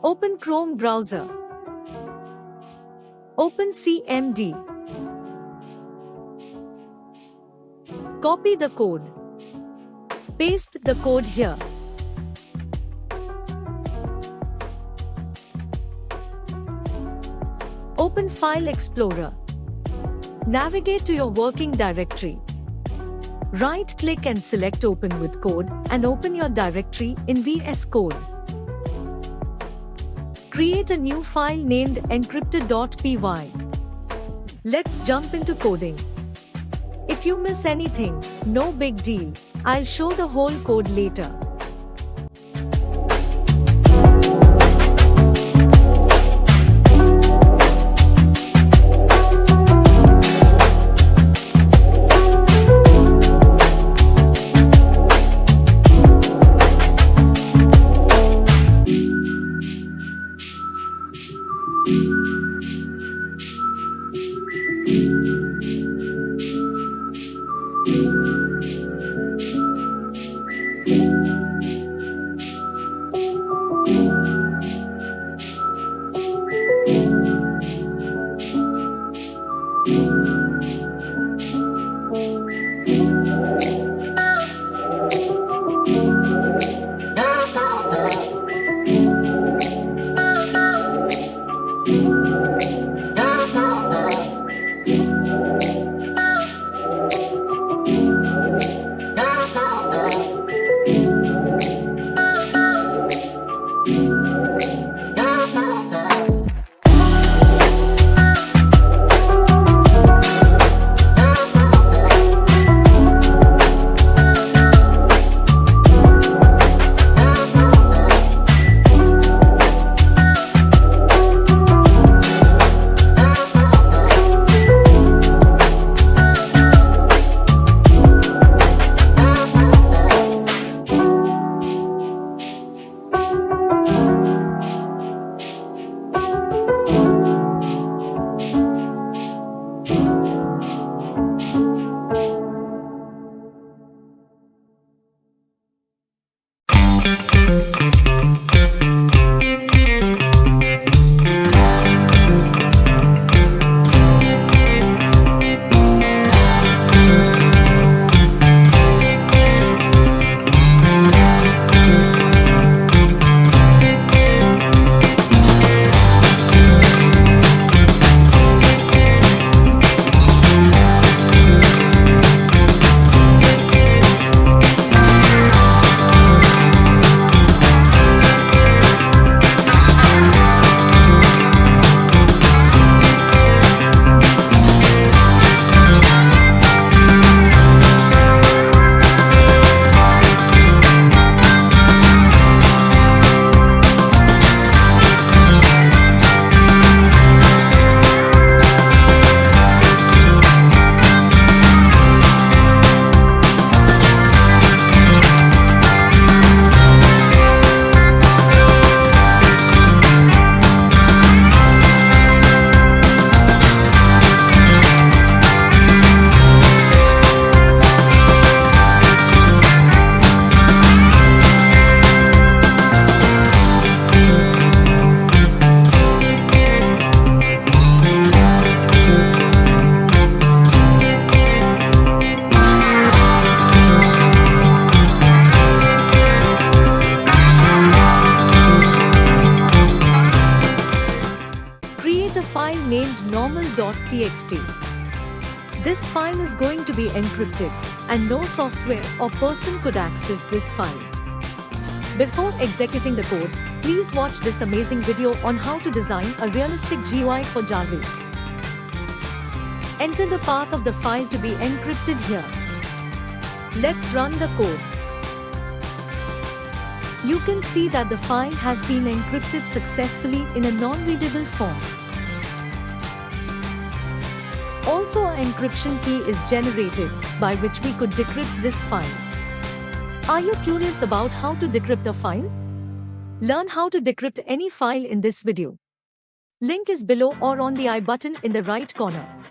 Open Chrome browser. Open CMD. Copy the code. Paste the code here. Open File Explorer. Navigate to your working directory. Right-click and select Open with Code and open your directory in VS Code. Create a new file named encrypted.py. Let's jump into coding. If you miss anything, no big deal. I'll show the whole code later. normal.txt. This file is going to be encrypted, and no software or person could access this file. Before executing the code, please watch this amazing video on how to design a realistic GUI for JARVIS. Enter the path of the file to be encrypted here. Let's run the code. You can see that the file has been encrypted successfully in a non-readable form. Also, an encryption key is generated, by which we could decrypt this file. Are you curious about how to decrypt a file? Learn how to decrypt any file in this video. Link is below or on the I button in the right corner.